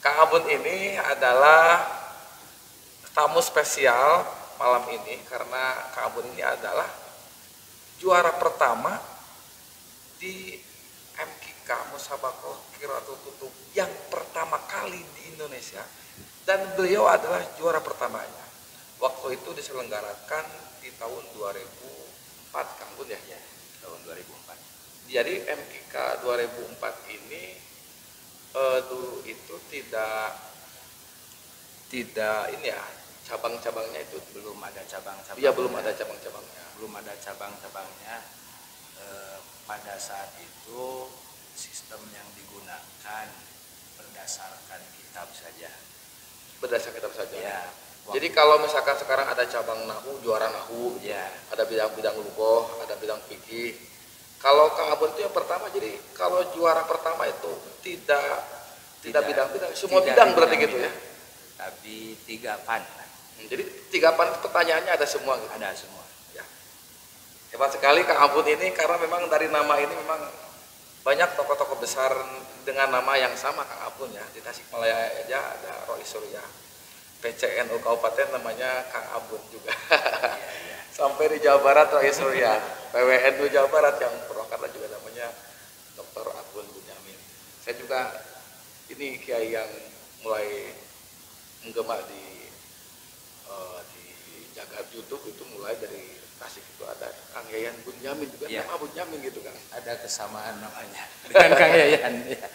Kang Abun ini adalah tamu spesial malam ini karena Kang Abun ini adalah juara pertama di MKK Musabakoh Qiraatul Kutub yang pertama kali di Indonesia, dan beliau adalah juara pertamanya. Waktu itu diselenggarakan di tahun 2004, Kang Abun ya? Ya, tahun 2004. Jadi MKK 2004 ini dulu itu tidak ini ya, cabang-cabangnya itu belum ada cabang-cabang. Iya, belum ada cabang-cabangnya. Belum ada cabang-cabangnya. Pada saat itu sistem yang digunakan berdasarkan kitab saja. Berdasarkan kitab saja. Ya. Jadi kalau misalkan sekarang ada cabang nahu, juara nahu, ya, ada bidang-bidang lugoh, ada bidang fikih. Kalau Kang Abun itu yang pertama, jadi kalau juara pertama itu tidak bidang-bidang, semua bidang berarti gitu ya. Tapi 3 pan. Jadi 3 pan pertanyaannya ada semua gitu. Ada semua. Ya. Hebat sekali Kang Abun ini, karena memang dari nama ini memang banyak tokoh-tokoh besar dengan nama yang sama Kang Abun ya. Di Tasikmalaya aja ada Roy Surya. PCNU Kabupaten namanya Kang Abun juga. Sampai di Jawa Barat Roy Surya, PWNU Jawa Barat yang Purwakarta juga namanya Dr. Abun Bunyamin. Saya juga ini kiai yang mulai menggema di jagat YouTube itu mulai dari Tasik itu ada Kang Yayan Bunyamin juga, ya. Nama Bunyamin gitu kan. Ada kesamaan namanya dengan Kang Yayan. Ya.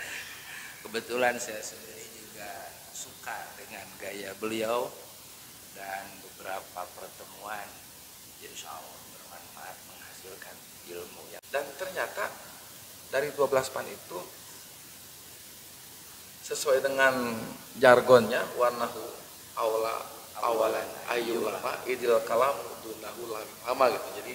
Kebetulan saya sendiri juga suka dengan gaya beliau, dan beberapa pertemuan insya Allah bermanfaat, menghasilkan ilmu yang. Dan ternyata dari 12 pan itu sesuai dengan jargonnya, warnahu awalan ayyulama idil kalam dunahu lama gitu. Jadi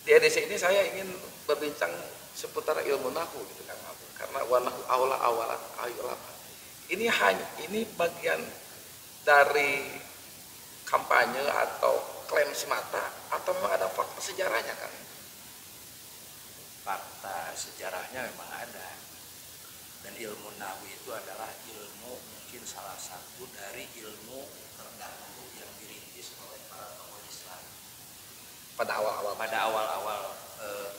di edisi ini saya ingin berbincang seputar ilmu nahu gitu kan, karena warnahu awalan ayyulama ini bagian dari kampanye atau klaim semata, atau memang ada fakta sejarahnya kan? Fakta sejarahnya memang ada, dan ilmu nahwu itu adalah ilmu mungkin salah satu dari ilmu terdahulu yang dirintis oleh para tokoh Islam Pada awal-awal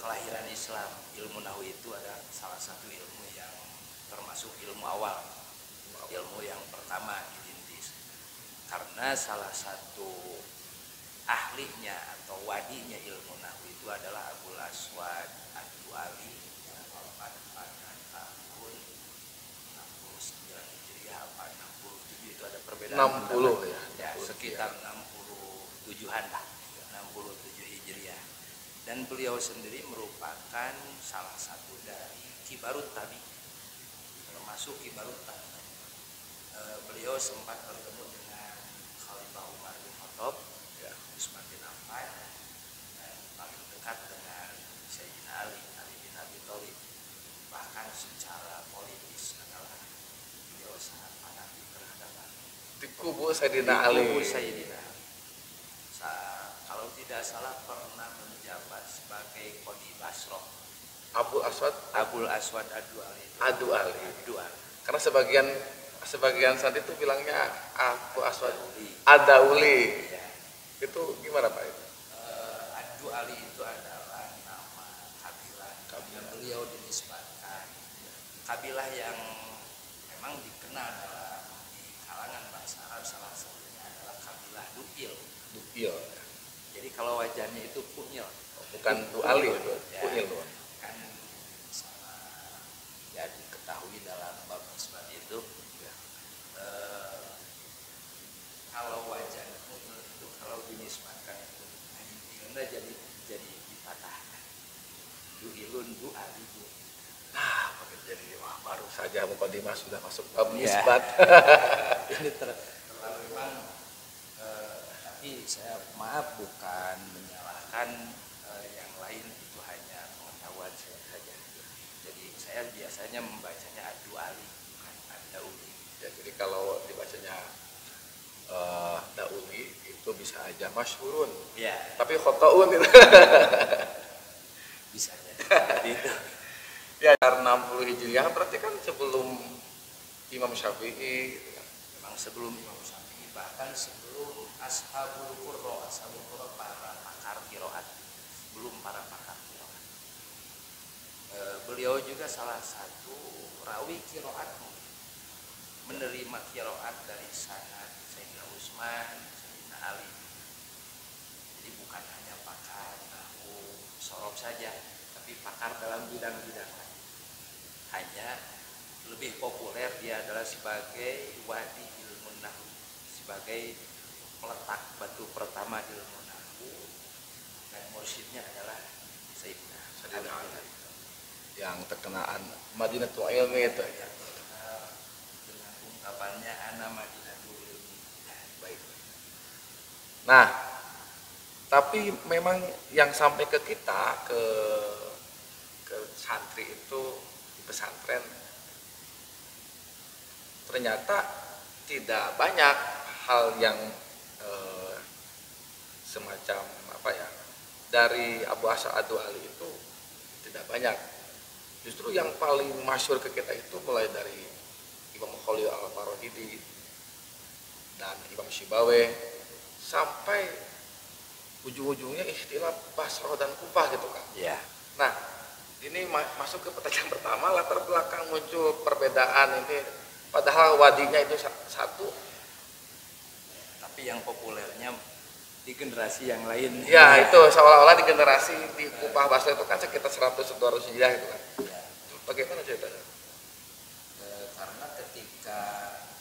kelahiran Islam. Ilmu nahwu itu adalah salah satu ilmu yang termasuk ilmu awal, ilmu yang pertama dirintis, karena salah satu ahlinya atau wadinya ilmu nahwu itu adalah Abul Aswad Ad-Du'ali yang wafat pada tahun 69 Hijriah apa 67, itu ada perbedaan 60 ya, sekitar 67-an lah, 67 Hijriah. Dan beliau sendiri merupakan salah satu dari kibarut tabi, termasuk kibarut tabi. Beliau sempat bertemu dengan Khalifah Umar bin Khattab, Utsman bin Affan, dan paling dekat dengan Sayyidina Ali bin Abi Thalib. Bahkan secara politis adalah beliau sangat fanatik terhadap Ali. Di kubu Sayyidina Ali. Kalau tidak salah pernah menjabat sebagai Qadi Basrah. Abul Aswad Ad-Du'ali. Karena sebagian saat itu bilangnya Abul Aswad Ad-Dauli. Ya. Itu gimana Pak itu? Ad-Du'ali itu adalah nama kabilah yang beliau dinisbatkan. Kabilah yang memang dikenal di kalangan bangsa Arab, salah satunya adalah kabilah Du'il. Jadi kalau wajahnya itu kunyil, bukan Du'ali itu, kunyil. Kan sama ya diketahui dalam bab nisbat itu. Kalau wajahnya kunyil itu kalau dinisbatkan itu jadi dipatahkan. Du'ilun Du'ali. Nah, jadi baru saja mukadimah sudah masuk bab nisbat. Ini terlalu memang. Tapi saya maaf bukan menyalahkan yang lain, itu hanya pengetahuan saya saja. Jadi saya biasanya membacanya Ad-Du'ali bukan Ad-Dauli. Ya, jadi kalau dibacanya Dauli itu bisa aja masyhurun. Ya. Tapi khotoun itu. Bisa jadi itu. Ya, 60 Hijriah berarti kan sebelum Imam Syafi'i gitu kan. Memang sebelum Imam Syafi'i, bahkan sebelum Ashabul Qurra para pakar qiraat, belum para pakar qiraat. Beliau juga salah satu rawi qiraat, menerima qiraat dari sanad Sayyidina Utsman, Sayyidina Ali. Jadi bukan hanya pakar nahwu sorof saja, tapi pakar dalam bidang-bidang lain. Hanya lebih populer dia adalah sebagai wadi ilmu nahwu, sebagai peletak batu pertama ilmu nahwu, dan mursyidnya adalah Sayyidina Ali yang terkenaan Madinatul Ilmi itu ya. Dengan ungkapannya ana Madinatul Ilmi. Baik. Nah, tapi memang yang sampai ke kita ke santri itu di pesantren ternyata tidak banyak hal yang semacam apa ya, dari Abu As'ad Ad-Du'ali itu tidak banyak. Justru yang paling masyhur ke kita itu mulai dari Imam Khalil Al-Farahidi dan Imam Syibaweh sampai ujung-ujungnya istilah Basrah dan Kufah gitu kan. Ya. Nah, ini masuk ke pertanyaan pertama, latar belakang muncul perbedaan ini, padahal wadinya itu satu. Tapi yang populernya di generasi yang lain. Ya, itu seolah-olah di generasi di Kufah Basrah itu kan sekitar 100-200 hijriah gitu kan. Ya. Bagaimana ceritanya? Karena ketika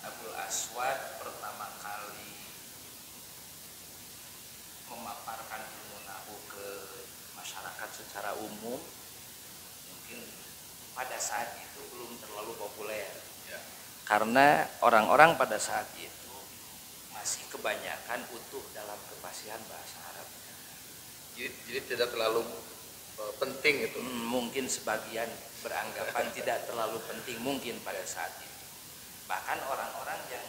Abul Aswad pertama kali memaparkan ilmu nahwu ke masyarakat secara umum, mungkin pada saat itu belum terlalu populer. Ya. Karena orang-orang pada saat itu masih kebanyakan utuh dalam kefasihan bahasa Arab. Jadi tidak terlalu penting itu. Mungkin sebagian beranggapan tidak terlalu penting mungkin pada saat itu. Bahkan orang-orang yang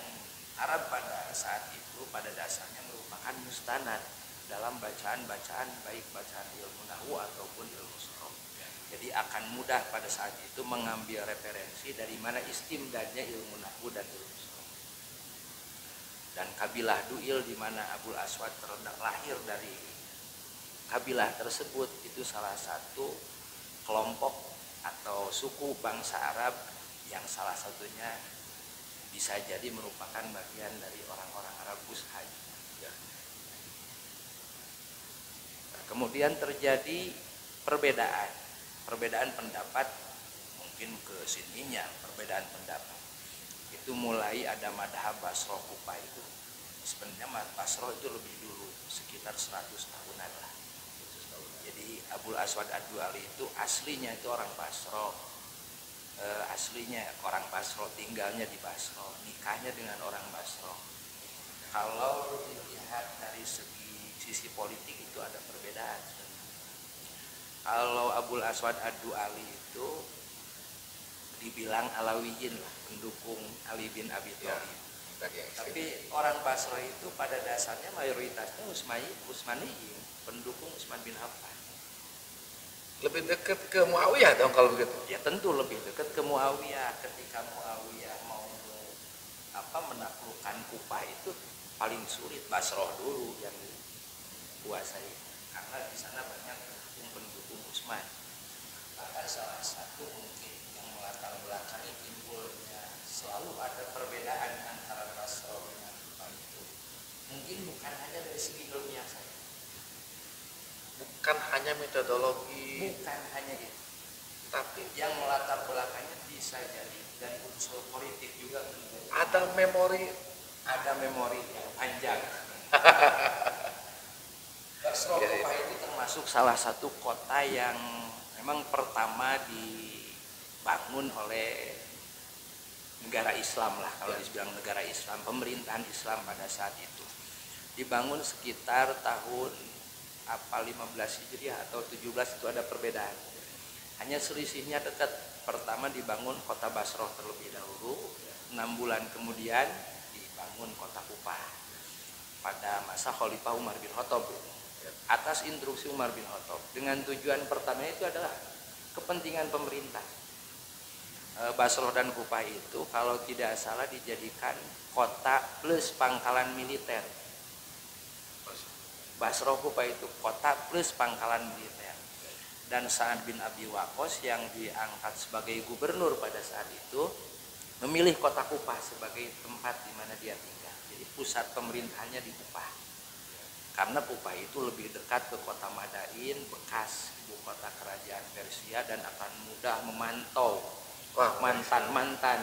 Arab pada saat itu pada dasarnya merupakan mustanad dalam bacaan-bacaan, baik bacaan ilmu nahwu ataupun ilmu sorof. Jadi akan mudah pada saat itu mengambil referensi dari mana istimdadnya ilmu nahwu dan ilmu sorof. Dan kabilah Du'il di mana Abul Aswad terlahir dari kabilah tersebut itu salah satu kelompok atau suku bangsa Arab yang salah satunya bisa jadi merupakan bagian dari orang-orang Arab Bushaj. Ya. Nah, kemudian terjadi perbedaan pendapat, mungkin ke sininya perbedaan pendapat. Itu mulai ada madhab Basroh Kufah itu. Sebenarnya Basroh itu lebih dulu, sekitar 100 tahunan lah. Jadi Abul Aswad Ad-Du'ali itu aslinya itu orang Basroh, aslinya orang Basroh, tinggalnya di Basroh, nikahnya dengan orang Basroh. Kalau dilihat dari sisi politik itu ada perbedaan. Kalau Abul Aswad Ad-Du'ali itu dibilang Alawiyin lah, pendukung Ali bin Abi Thalib. Ya. Tapi orang Basra itu pada dasarnya mayoritasnya Utsmaniyin, pendukung Utsman bin Affan. Lebih dekat ke Muawiyah dong kalau begitu. Ya tentu lebih dekat ke Muawiyah. Ketika Muawiyah mau menaklukkan Kufah itu paling sulit Basrah dulu yang dikuasai, karena di sana banyak pendukung Utsman. Bahkan salah satu mungkin yang melatar belakangi timbulnya selalu ada perbedaan antara Basrah dengan Kufah itu. Mungkin bukan hanya dari segi ilmiah saja. Bukan hanya metodologi. Bukan hanya itu. Tapi yang melatar belakangnya bisa jadi dari unsur politik juga. Ada memori yang panjang. Basrah Kufah itu termasuk salah satu kota yang memang pertama dibangun oleh negara Islam lah, kalau dibilang negara Islam, pemerintahan Islam pada saat itu. Dibangun sekitar tahun 15 Hijriah atau 17, itu ada perbedaan. Hanya selisihnya dekat. Pertama dibangun kota Basrah terlebih dahulu, 6 bulan kemudian dibangun kota Kufah pada masa Khalifah Umar bin Khattab, atas instruksi Umar bin Khattab, dengan tujuan pertama itu adalah kepentingan pemerintah. Basroh dan Kufah itu kalau tidak salah dijadikan kota plus pangkalan militer. Basroh Kufah itu kota plus pangkalan militer. Dan Sa'ad bin Abi Waqqas yang diangkat sebagai gubernur pada saat itu memilih kota Kufah sebagai tempat di mana dia tinggal. Jadi pusat pemerintahannya di Kufah. Karena Kufah itu lebih dekat ke kota Madain, bekas ibu kota kerajaan Persia, dan akan mudah memantau mantan-mantan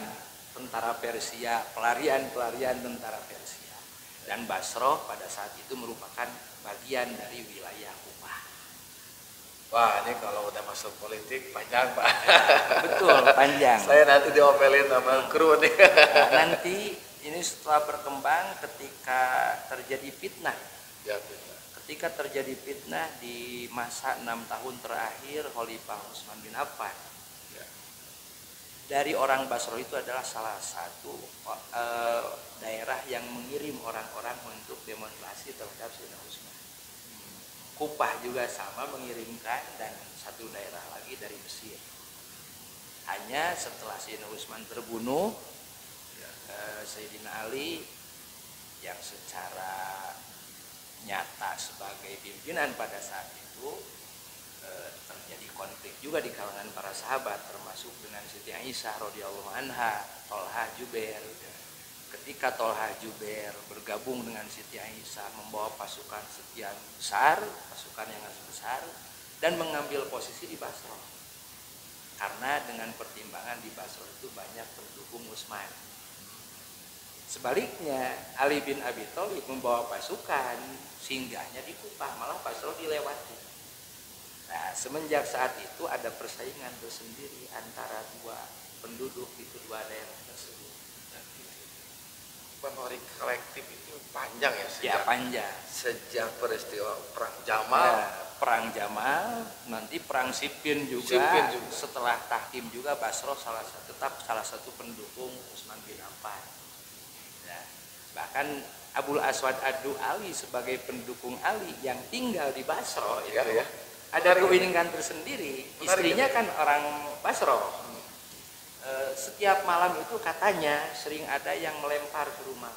tentara Persia, pelarian-pelarian tentara Persia. Dan Basroh pada saat itu merupakan bagian dari wilayah Kufah. Wah, ini kalau udah masuk politik panjang, Pak. Betul, panjang. Saya nanti diomelin sama kru nih. Nah, nanti ini setelah berkembang ketika terjadi fitnah. Ya, benar. Ketika terjadi fitnah di masa 6 tahun terakhir Khalifah Utsman bin Affan. Ya. Dari orang Basro itu adalah salah satu daerah yang mengirim orang-orang untuk demonstrasi terhadap Sayyidina Utsman. Kufah juga sama mengirimkan, dan satu daerah lagi dari Mesir. Hanya setelah Sayyidina Utsman terbunuh, Sayyidina Ali yang secara nyata sebagai pimpinan pada saat itu terjadi konflik juga di kalangan para sahabat, termasuk dengan Siti Aisyah radhiyallahu anha, Tolha Jubair. Ketika Tolha Jubair bergabung dengan Siti Aisyah membawa pasukan sekian besar, pasukan yang sangat besar, dan mengambil posisi di Basrah. Karena dengan pertimbangan di Basrah itu banyak pendukung Utsman. Sebaliknya Ali bin Abi Thalib membawa pasukan singgahnya di Kufah, malah Basrah dilewati. Nah, semenjak saat itu ada persaingan tersendiri antara dua penduduk di kedua daerah tersebut. Memori kolektif itu panjang ya, Ya, panjang. Sejak peristiwa perang Jamal, Perang Jamal, nanti perang Siffin juga. Setelah Tahkim juga Basrah tetap salah satu pendukung Utsman bin Affan. Nah, bahkan Abul Aswad Ad-Du'ali sebagai pendukung Ali yang tinggal di Basrah itu ada keunikan tersendiri. Istrinya kan orang Basrah. Setiap malam itu katanya sering ada yang melempar ke rumah.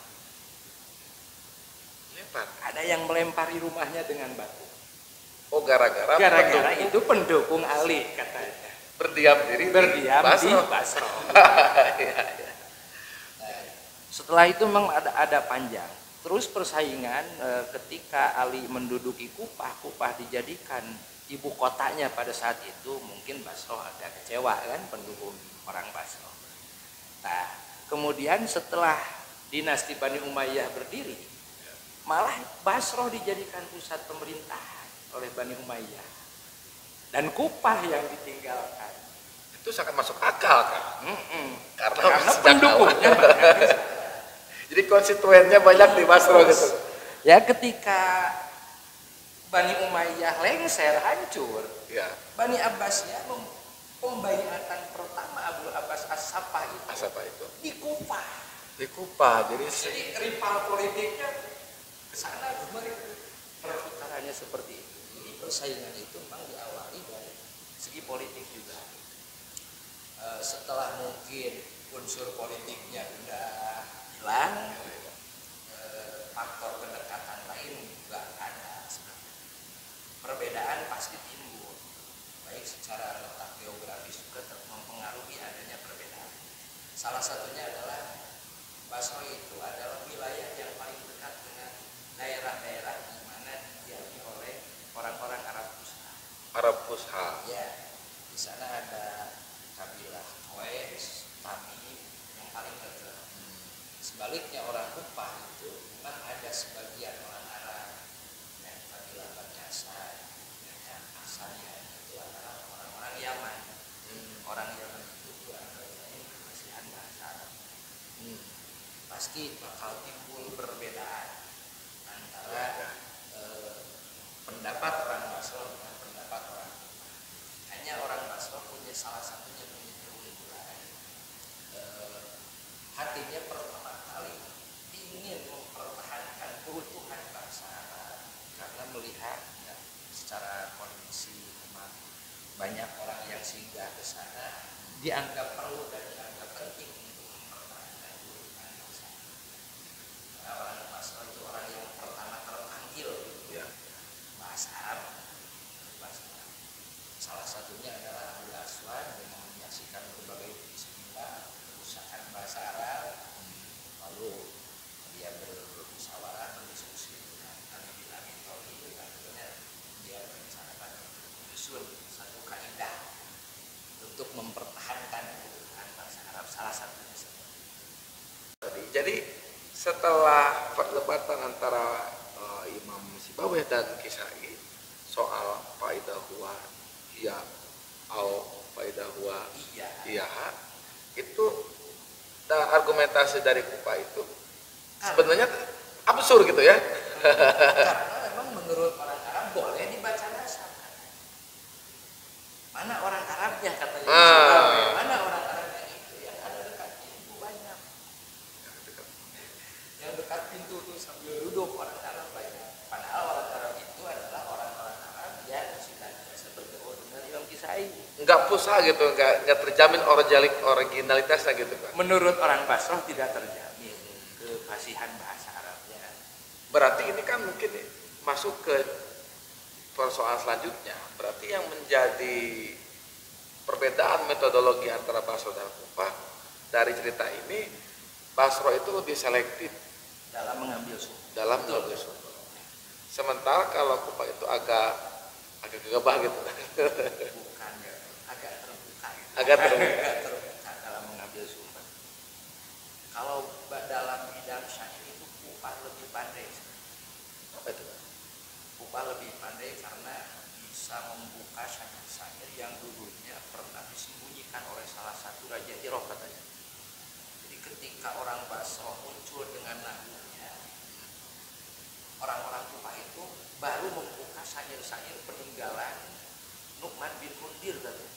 Ada yang melempari rumahnya dengan batu. Oh, gara-gara itu pendukung Ali katanya. Berdiam diri di Basrah. Setelah itu memang ada panjang. Terus persaingan ketika Ali menduduki Kufah dijadikan ibu kotanya pada saat itu, mungkin Basrah agak kecewa kan, pendukung orang Basrah. Nah, kemudian setelah dinasti Bani Umayyah berdiri, malah Basrah dijadikan pusat pemerintahan oleh Bani Umayyah. Dan Kufah yang ditinggalkan. Itu sangat masuk akal kan? Karena pendukungnya banyak. Jadi konstituennya banyak di Basrah gitu. Ya, ketika Bani Umayyah lengser, hancur, Bani Abbasiyah pembaiatan pertama Abu Abbas As-Saffah itu di Kufah. Jadi rival politiknya kesana kemari, perputarannya seperti itu. Jadi persaingan itu memang diawali dari segi politik juga. Setelah mungkin unsur politiknya sudah hilang, faktor kedekatan lain juga ada. Perbedaan pasti timbul, baik secara letak geografis juga mempengaruhi adanya perbedaan. Salah satunya adalah Basrah itu adalah wilayah yang paling dekat dengan daerah-daerah di mana didiami oleh orang-orang Arab Fusha. Ya, di sana ada kabilah Quraisy, Tamim yang paling dekat. Sebaliknya orang Kufah itu memang ada sebagian orang Arab, kabilah Bani Asad, itu adalah orang-orang Yaman. Orang Yaman itu juga kasihan bahasa Arab. Pasti bakal timbul perbedaan antara pendapat orang Basrah dengan pendapat orang Kufah. Hanya orang Basrah punya salah satunya punya keunggulan. Hatinya pertama kali ingin mempertahankan keutuhan bangsa Arab, karena melihat secara kondisi memang banyak orang yang singgah ke sana, dianggap perlu dan dianggap penting untuk mempertahankan kehidupan bangsa. Orang Basra itu orang yang pertama terpanggil Ya. bahasa Arab. Bahasa Arab. Salah satunya adalah Abu Aswad dengan menyaksikan berbagai peristiwa kerusakan bahasa Arab. Lalu dia bermusyawarah berdiskusi dengan Ali bin Abi Thalib, akhirnya dia berencanakan menyusun satu kaidah untuk mempertahankan kehidupan bangsa Arab, salah satunya seperti itu. Jadi setelah perdebatan antara Imam Sibawayh dan Kisai soal faidah huwa iya au faidah huwa iya, itu argumentasi dari Kufa itu sebenarnya absurd gitu ya. Karena memang menurut orang Arab boleh dibaca nasab. Mana orang Arabnya katanya? Mana orang Arabnya itu yang ada dekat pintu banyak. Yang dekat pintu tuh sambil duduk orang Arab banyak. Padahal orang Arab itu adalah orang-orang Arab yang sudah biasa bergaul dengan Imam Kisai. Nggak pusat gitu, nggak terjamin originalitasnya gitu kan. Menurut orang Basrah tidak terjamin kefasihan bahasa Arabnya. Berarti ini kan mungkin masuk ke persoalan selanjutnya. Berarti yang menjadi perbedaan metodologi antara Basro dan Kufa dari cerita ini, Basro itu lebih selektif dalam mengambil sumber. Sementara kalau Kufa itu agak gegabah gitu. Bukan ya, agak terbuka. Agak terbuka. Agak terbuka dalam mengambil sumber. Kalau dalam bidang syair itu Kufa lebih pandai. Apa itu? Kufa lebih pandai karena bisa membuka syair-syair yang dulunya pernah disembunyikan oleh salah satu raja Irak katanya. Jadi ketika orang Basra muncul dengan nahwunya, orang-orang Kufa itu baru membuka syair-syair peninggalan Nu'man bin Mundir katanya.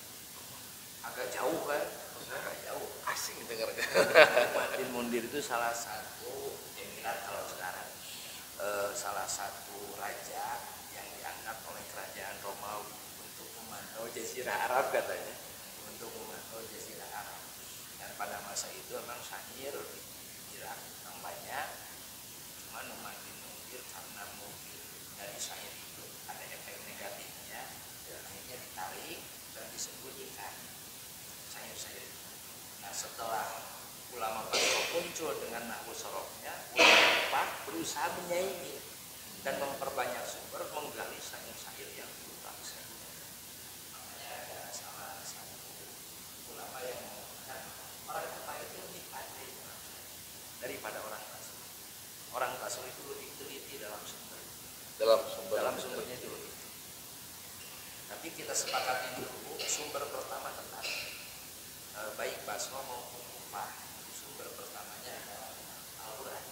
Agak jauh kan? Agak jauh. Asing dengarnya. Nu'man bin Mundir itu salah satu emirat kalau sekarang. Salah satu raja yang diangkat oleh kerajaan Romawi untuk memantau Jazirah Arab katanya, untuk memantau Jazirah Arab. Dan pada masa itu memang syair di Irak yang banyak, cuma Nu'man bin Mundir karena mungkin dari syair itu ada efek negatifnya, akhirnya ditarik dan disembunyikan syair-syair itu. Nah setelah ulama Basra muncul dengan nahwu sorofnya, ulama Kufa berusaha menyaingi dan memperbanyak sumber, menggali syair-syair yang bagus. Makanya ada salah satu ulama yang mengatakan orang Kufa itu lebih pandai daripada orang Basra. Orang Basra itu lebih teliti dalam sumber. Dalam sumbernya itu lebih. Tapi kita sepakati dulu sumber pertama tentang baik Basra maupun Kufa. Sumber pertamanya adalah Al-Quran.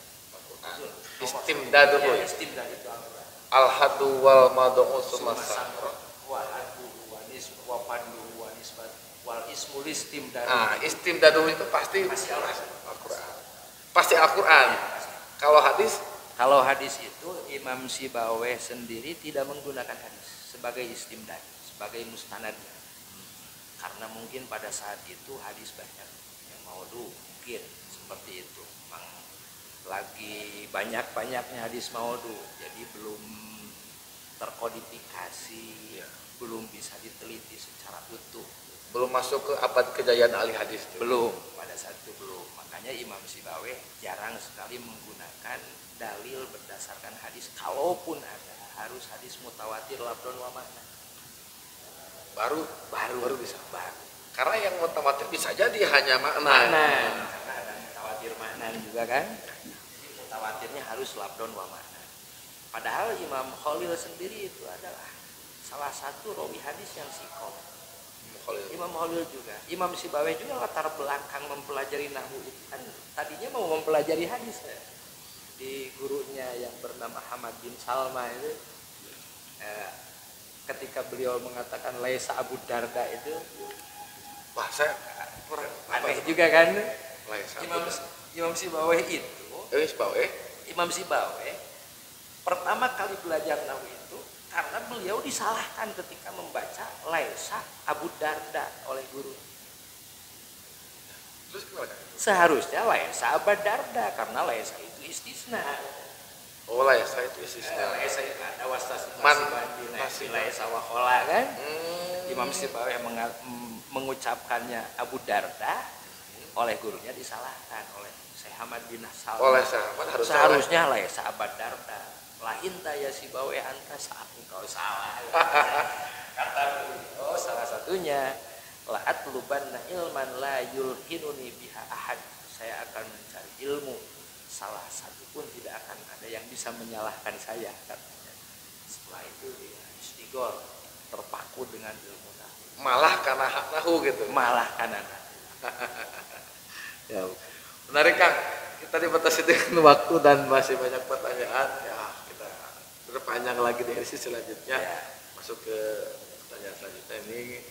Istimdad itu. Istimdad itu Al-Quran. Al-hadu wal madu'u sumasakro. Wal hadu wa nisb wa fadu wa nisbat wal ismul istimdad. Istimdad itu pasti Al-Quran. Pasti Al-Quran. Kalau hadis? Kalau hadis itu Imam Sibawayh sendiri tidak menggunakan hadis sebagai istimdad, sebagai mustanadnya. Karena mungkin pada saat itu hadis banyak yang maudhu, mungkin seperti itu. Memang lagi banyak-banyaknya hadis maudhu, jadi belum terkodifikasi, belum bisa diteliti secara utuh. Belum masuk ke abad kejayaan ahli hadis itu. Belum, pada saat itu belum. Makanya Imam Sibawayh jarang sekali menggunakan dalil berdasarkan hadis, kalaupun ada harus hadis mutawatir labdon wa makna. Baru bisa. Karena yang mutawatir bisa jadi hanya makna. Karena ada mutawatir makna juga kan. Jadi mutawatirnya harus labdon wa makna. Padahal Imam Khalil sendiri itu adalah salah satu rawi hadis yang sikoh. Imam Khalil juga. Imam Sibawayh juga latar belakang mempelajari nahwu itu kan tadinya mau mempelajari hadis ya. Di gurunya yang bernama Hamad bin Salma itu ketika beliau mengatakan Laisa Abu Darda itu bahasa kurang aneh juga kan. Imam Sibawayh itu Imam Sibawayh pertama kali belajar nahwu itu karena beliau disalahkan ketika membaca Laisa Abu Darda oleh guru. Terus gimana? Seharusnya laisa abadarda, karena laisa itu istisna. Oh laisa itu istisna. Laisa itu ada wastas Man masih laisa wakola kan. Hmm. Imam Sibawi yang mengucapkannya Abu Darda oleh gurunya disalahkan oleh Syekh Ahmad bin Salman. Oleh sahabat Seharusnya laisa abadarda. Lain ya Sibawi anta engkau salah. Kata beliau salah satunya la'at lubanna ilman la yulhinuni biha ahad. Saya akan mencari ilmu, salah satu pun tidak akan ada yang bisa menyalahkan saya, katanya. Setelah itu dia istigor, terpaku dengan ilmu nahu. Malah karena hak nahu gitu. Malah karena Ya, menarik Kang. Kita dibatasi dengan waktu dan masih banyak pertanyaan. Ya, kita berpanjang lagi di edisi selanjutnya. Ya. Masuk ke pertanyaan selanjutnya ini.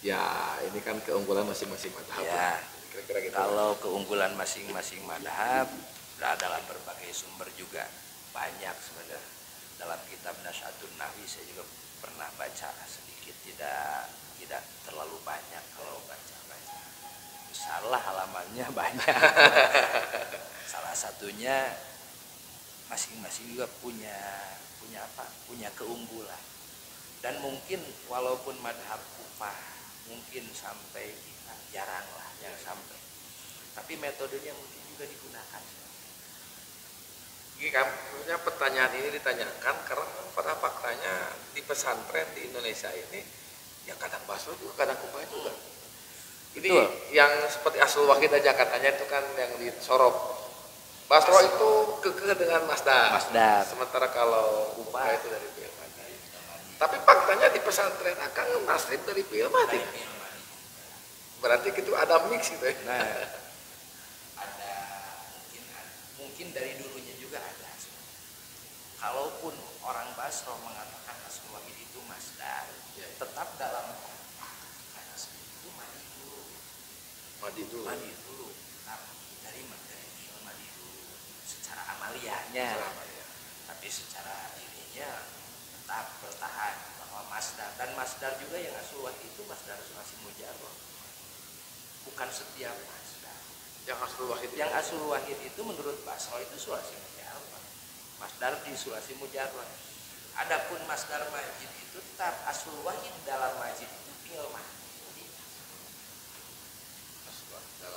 Ya, ini kan keunggulan masing-masing madhab. Ya. Kira-kira gitu. Kalau keunggulan masing-masing madhab dalam berbagai sumber juga banyak sebenarnya. Dalam kitab Nasyatun Nahwi saya juga pernah baca sedikit, tidak terlalu banyak kalau baca. Salah halamannya banyak. Salah satunya masing-masing juga punya keunggulan. Dan mungkin walaupun madhab Kufah mungkin sampai kita jarang lah yang sampai, tapi metodenya mungkin juga digunakan. Ini kan sebenarnya pertanyaan ini ditanyakan karena pada faktanya di pesantren di Indonesia ini yang kadang Basro juga kadang Kufah juga. Ini Betul. yang seperti Asul Wahid aja katanya itu kan yang di Sorop. Basro itu kekeh dengan Masdar. Sementara kalau Kufah itu dari fi'il madhi. Tapi faktanya di pesantren akan nasrib dari fi'il madhi. Berarti itu ada mix gitu ya. Nah, ada mungkin dari dulunya juga ada. Kalaupun orang Basro mengatakan Asul Wahid itu Masdar, tetap dalam Madi dulu. Dari fi'il madhi dulu secara amaliyahnya. Tapi secara ininya tetap bertahan bahwa masdar, dan masdar juga yang asul wahid itu masdar sulasi mujarrad. Bukan setiap masdar. Yang asul wahid itu menurut Basro itu sulasi mujarrad. Masdar di sulasi mujarrad. Adapun masdar majid itu tetap asul wahid dalam majid itu fi'il madhi.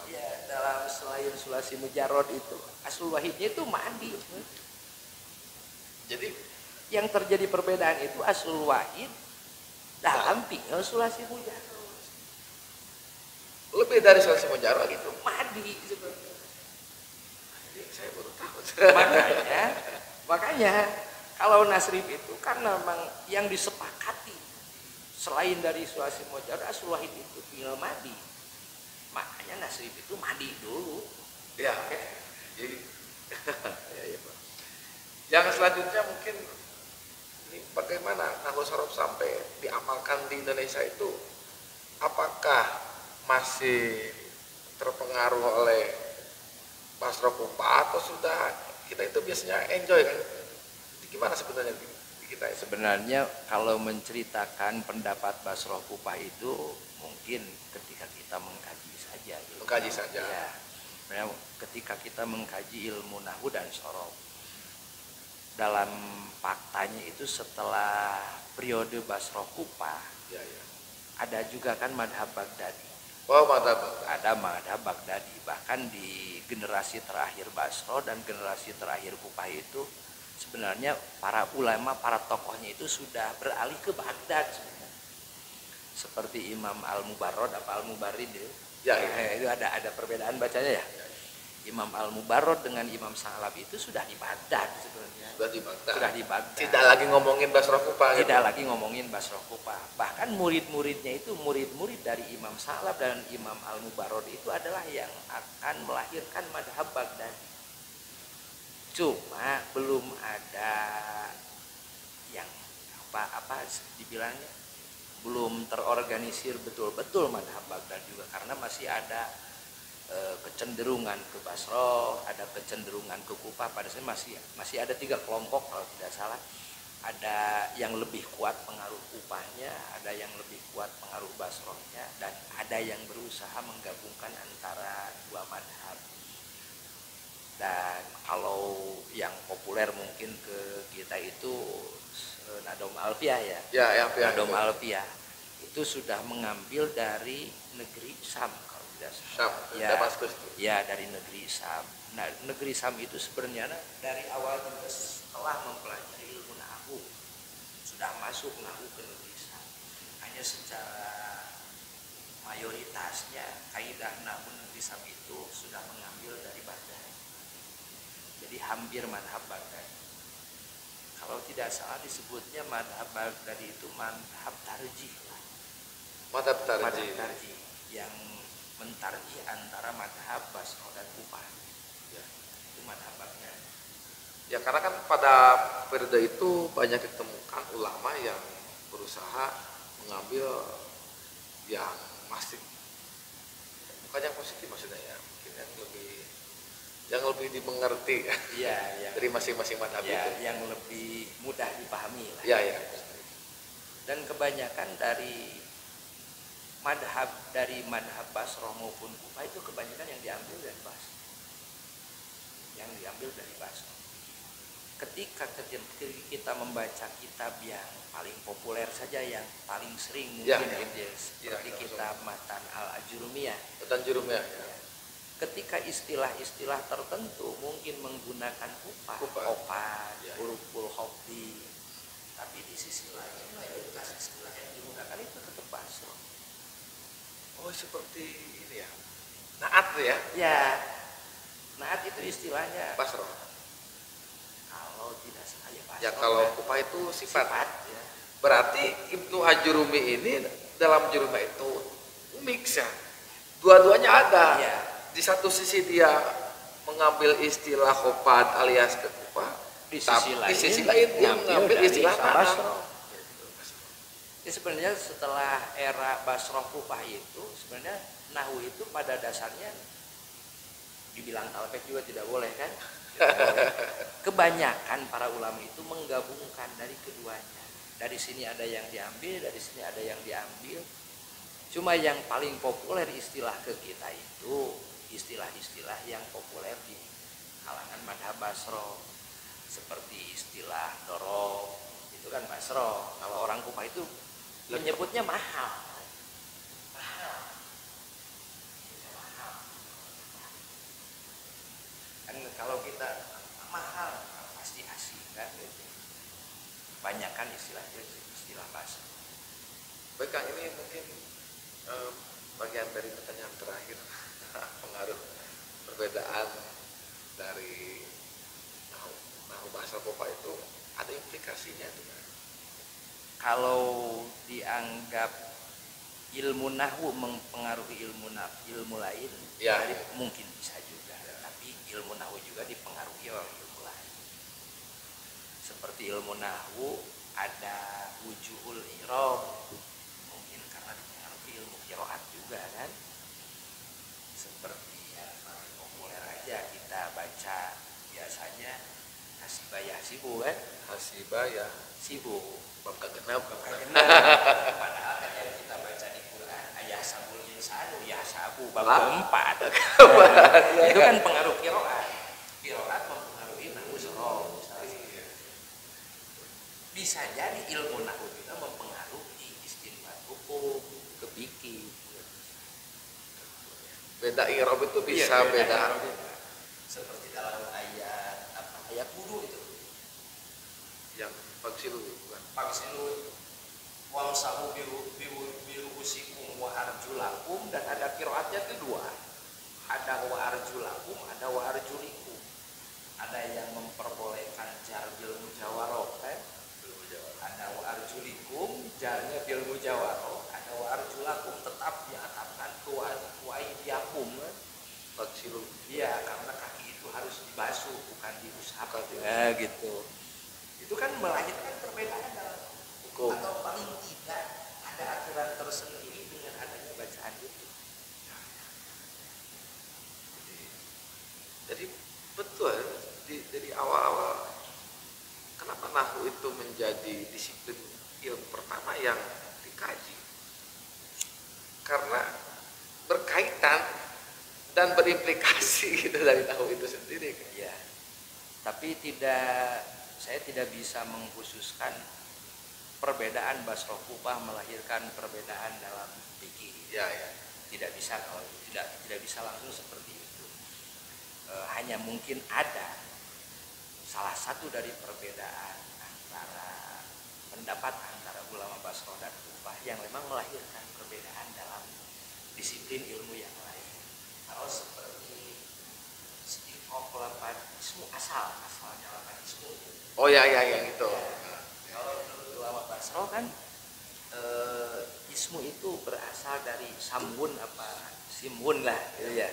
Ya, dalam selain sulasi mujarrad itu asul wahidnya itu madi. Jadi yang terjadi perbedaan itu asul wahid dalam fi'il sulasi mujarrad. Lebih dari sulasi mujarrad Itu madi sebenarnya. Saya baru tahu. Makanya kalau nasrib itu kan memang yang disepakati selain dari sulasi mujarrad asul wahid itu fi'il madi. Makanya nasrib itu madi dulu. Ya. Jadi ya, Pak. Yang selanjutnya mungkin ini bagaimana nahwu sorof sampai diamalkan di Indonesia itu, apakah masih terpengaruh oleh Basro Kufah atau sudah kita itu biasanya enjoy kan? Jadi gimana sebenarnya di kita itu? Sebenarnya kalau menceritakan pendapat Basro Kufah itu mungkin ketika kita mengkaji saja. Ya. Ketika kita mengkaji ilmu nahwu dan sorof, dalam faktanya itu setelah periode Basro Kufah, ada juga kan madhab Baghdadi. Oh, madhab. Ada madhab Baghdadi. Bahkan di generasi terakhir Basro dan generasi terakhir Kufah itu sebenarnya para ulama, para tokohnya itu sudah beralih ke Baghdad sebenarnya. Seperti Imam Al-Mubarrad apa Al-Mubarrid itu ada perbedaan bacanya ya. Imam Al-Mubarrad dengan Imam Sa'lab itu sudah di Baghdad sebenarnya. Sudah di Baghdad. Tidak lagi ngomongin Basro Kufah. Tidak lagi ngomongin Basro Kufah. Bahkan murid-muridnya itu murid-murid dari Imam Sa'lab dan Imam Al-Mubarrad itu adalah yang akan melahirkan madhab Baghdadi. Cuma belum ada yang apa dibilangnya, belum terorganisir betul-betul madhab Baghdad juga, karena masih ada kecenderungan ke Basro, ada kecenderungan ke Kufah. Pada saat masih ada 3 kelompok kalau tidak salah. ada yang lebih kuat pengaruh Kufahnya, ada yang lebih kuat pengaruh Basrohnya, dan ada yang berusaha menggabungkan antara dua madhab. Dan kalau yang populer mungkin ke kita itu Nadom Alfiyah ya. Ya, Nadom Alfiyah itu sudah mengambil dari negeri Sam kalau tidak Syam, salah. Ya, Damaskus. ya dari negeri Sam. Nah, negeri Sam itu sebenarnya dari awal juga setelah mempelajari ilmu nahwu sudah masuk nahwu ke negeri Sam. Hanya secara mayoritasnya kaidah nahwu negeri Sam itu sudah mengambil dari Baghdad. Jadi hampir madhab Baghdad. Kalau tidak salah disebutnya madhab Baghdad itu madhab tarjih lah. Madhab Madhab tarjih. tarjih yang mentarjih antara madhab Basro dan Kufah. Ya. Itu madhab Baghdad. Ya karena kan pada periode itu banyak ditemukan ulama yang berusaha mengambil yang masih bukan yang positif maksudnya ya, mungkin yang lebih dimengerti Iya, yang dari masing-masing madhab ya, itu. yang lebih mudah dipahami lah. Ya. Dan kebanyakan dari madhab Basroh maupun Kufah itu kebanyakan yang diambil dari Basroh. Yang diambil dari Basroh. Ketika kita membaca kitab yang paling populer saja, yang paling sering mungkin seperti kitab Matan Al-Ajurumiyah. Matan Jurumiyah. Ya. Ketika istilah-istilah tertentu mungkin menggunakan Kufah, Opad, huruful khofdi, tapi di sisi lain mayoritas istilah yang digunakan itu tetap Basroh. Oh seperti ini ya, naat ya? Ya, naat itu istilahnya Basroh. kalau tidak salah ya Basroh. Ya kalau Kufah itu sifat. Ya. Berarti Ibnu Ajurumi ini dalam Jurumiyah itu mix ya, dua-duanya ada. Ya. Di satu sisi dia mengambil istilah Opad alias ke Kufah, Di sisi lain dia mengambil istilah Basroh. Jadi sebenarnya setelah era Basroh Kufah itu sebenarnya nahwu itu pada dasarnya dibilang talpek juga tidak boleh kan? Tidak boleh. Kebanyakan para ulama itu menggabungkan dari keduanya. Dari sini ada yang diambil, dari sini ada yang diambil. Cuma yang paling populer istilah ke kita itu istilah-istilah yang populer di kalangan madhab Basroh, seperti istilah dorob itu kan Basroh. Kalau orang Kufah itu menyebutnya mahal. Kan kalau kita mahal pasti asing kan gitu. Banyakan istilahnya istilah Basroh. Baik Kang, ini mungkin bagian dari pertanyaan terakhir. Pengaruh perbedaan dari nahwu bahasa Kufah itu ada implikasinya juga. Kalau dianggap ilmu nahwu mempengaruhi ilmu lain, Ya. Mungkin bisa juga. Tapi ilmu nahwu juga dipengaruhi oleh ilmu lain. Seperti ilmu nahwu ada wujuhul i'rab, mungkin karena dipengaruhi ilmu qiraat juga kan. Seperti yang paling populer aja kita baca biasanya hasibah yahsibu kan? Hasibah ya Sibu. bab kagenap. Padahal kan yang kita baca di Quran ayah sabul insanu ya sabu bab keempat. Itu kan pengaruh qiraat. Qiraat mempengaruhi nahwu sorof. Bisa jadi ilmu nahwu juga mempengaruhi istinbat hukum, kebiki. Beda i'rab itu bisa beda. Seperti dalam ayat wudu itu. Yang fagsilu bukan. Fagsilu wamsahu biruusikum wa arjulakum, dan ada qiraatnya kedua. Ada wa arjulakum, ada wa arjulikum. Ada yang memperbolehkan jar bil mujawaroh kan? Ada wa arjulikum, jarnya bil mujawaroh. Ada wa arjulakum tetap diatapkan wa idiakum kan? Fagsilu. Iya, karena kaki itu harus dibasuh bukan diusap. Gitu. Itu kan melahirkan perbedaan dalam Hukum. atau paling tidak ada aturan tersendiri dengan adanya bacaan itu. Jadi betul dari awal-awal kenapa nahwu itu menjadi disiplin ilmu pertama yang dikaji? Karena berkaitan dan berimplikasi gitu dari nahwu itu sendiri. Ya, tapi saya tidak bisa mengkhususkan perbedaan basroh kufah melahirkan perbedaan dalam fikih. Ya, ya. Tidak bisa, kalau tidak bisa langsung seperti itu. Hanya mungkin ada salah satu dari perbedaan antara pendapat antara ulama basroh dan kufah yang memang melahirkan perbedaan dalam disiplin ilmu yang lain. Kalau seperti istiqoh lapan ismu asalnya lapan ismu. Oh ya gitu. Kalau menurut ulama basroh kan ismu itu berasal dari sambun apa simun lah gitu ya.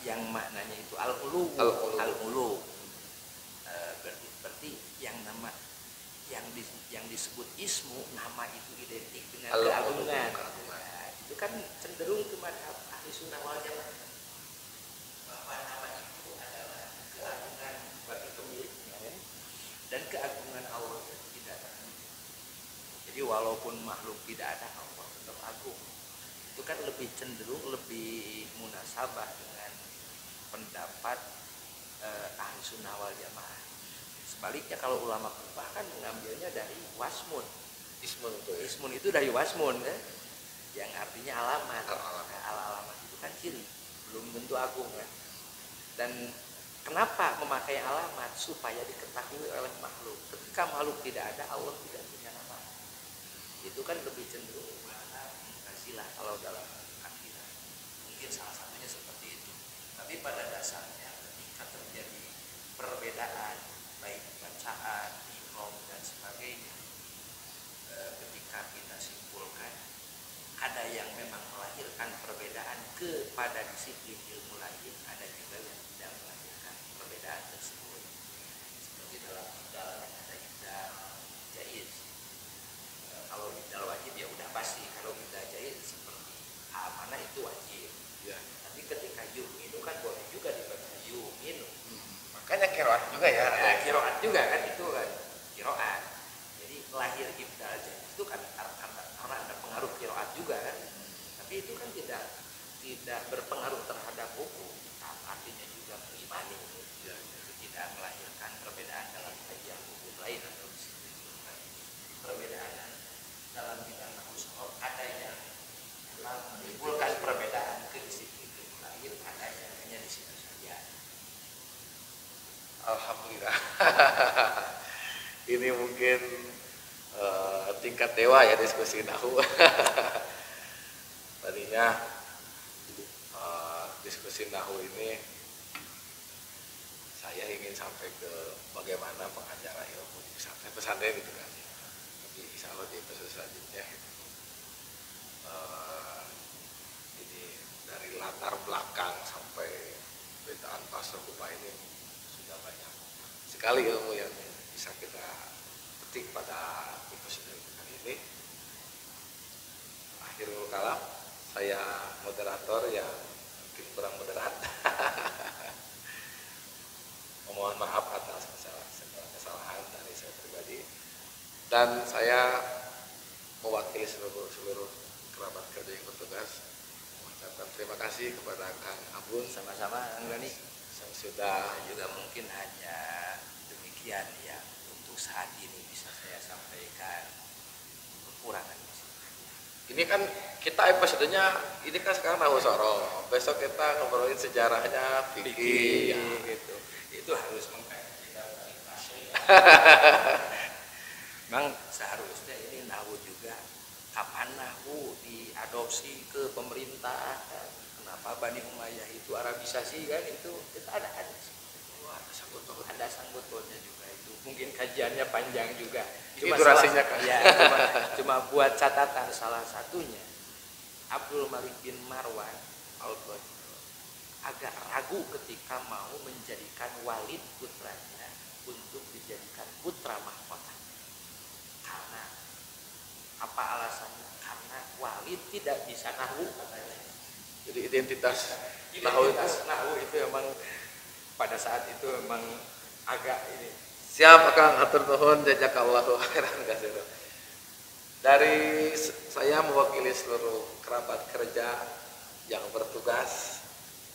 Yang maknanya itu al-ulu. Berarti yang nama yang disebut ismu, nama itu identik dengan keagungan. Nah, itu kan cenderung ke madhab ahli sunnah wal jamaah bahwa nama itu adalah keagungan bagi pemiliknya, ya? Dan keagungan Allah tidak ada. Jadi walaupun makhluk tidak ada, Allah tetap agung. Itu kan lebih cenderung, lebih munasabah dengan pendapat ahli sunnah wal jamaah. Sebaliknya kalau ulama kufah kan mengambilnya dari wasmun. Ismun itu dari wasmun, ya? Yang artinya alamat. Alamat itu kan ciri, belum tentu agung, kan? Dan kenapa memakai alamat? Supaya diketahui oleh makhluk. Ketika makhluk tidak ada, Allah tidak punya nama. Itu kan lebih cenderung pada Mu'tazilah kalau dalam akidah. Mungkin salah satunya seperti itu. Tapi pada dasarnya ketika terjadi perbedaan baik bacaan, iqom dan sebagainya, ketika kita simpulkan ada yang memang melahirkan perbedaan kepada disiplin ilmu lain, ada juga yang tidak melahirkan perbedaan tersebut. Seperti dalam ibdal ada ibdal jaiz. Kalau ibdal wajib ya udah pasti, kalau ibdal jaiz seperti amanah itu wajib. Ya. Tapi ketika yu'minu kan boleh juga dibaca yu'minu. Makanya kiroat juga ya. Nah, kiroat juga kan itu kan kiroat. Jadi lahir ibdal itu kan karena ada pengaruh kiroat juga kan. Tapi itu kan tidak berpengaruh terhadap hukum. Artinya juga mengimani. Ya. Itu tidak melahirkan perbedaan dalam kajian hukum lain atau disiplin lain. Perbedaan dalam bidang nahwu sharaf ada yang menimbulkan perbedaan ke disiplin lain, ada yang hanya di situ saja. Alhamdulillah. Ini mungkin tingkat dewa ya diskusi nahwu. Tadinya diskusi nahwu ini saya ingin sampai ke bagaimana pengajaran ilmu di pesantren gitu kan. Tapi insya Allah di episode selanjutnya ini dari latar belakang sampai perbedaan pasar kufah ini sudah banyak sekali ilmu yang bisa kita petik pada episode kali ini. Akhirul kalam, saya moderator yang mungkin kurang moderat. Mohon maaf atas segala kesalahan dari saya pribadi, dan saya mewakili seluruh kerabat kerja yang bertugas mengucapkan terima kasih kepada Kang Abun. Sama-sama Kang Gani. Yang sudah juga mungkin hanya demikian ya untuk saat ini bisa saya sampaikan kekurangan. Ini kan kita episodenya ini kan sekarang nahwu sorof, besok kita ngobrolin sejarahnya fikih ya. Gitu. Itu harus mengkaji. Memang seharusnya ini nahwu juga kapan nahwu diadopsi ke pemerintah, kenapa Bani Umayyah itu Arabisasi kan, itu kita ada sanggut pautnya juga itu. Mungkin kajiannya panjang juga. Cuma durasinya kan. Ya, cuma buat catatan salah satunya Abdul Malik bin Marwan agak ragu ketika mau menjadikan Walid putranya untuk dijadikan putra mahkota. Karena apa alasannya? Karena Walid tidak bisa nahwu katanya. Jadi identitas nahwu itu memang pada saat itu memang agak ini Siap Kang, atur nuhun, jazakallahu khairan katsira. Dari saya mewakili seluruh kerabat kerja yang bertugas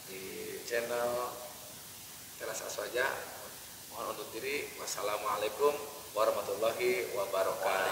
di channel Teras Aswaja, mohon undur diri. Wassalamualaikum warahmatullahi wabarakatuh.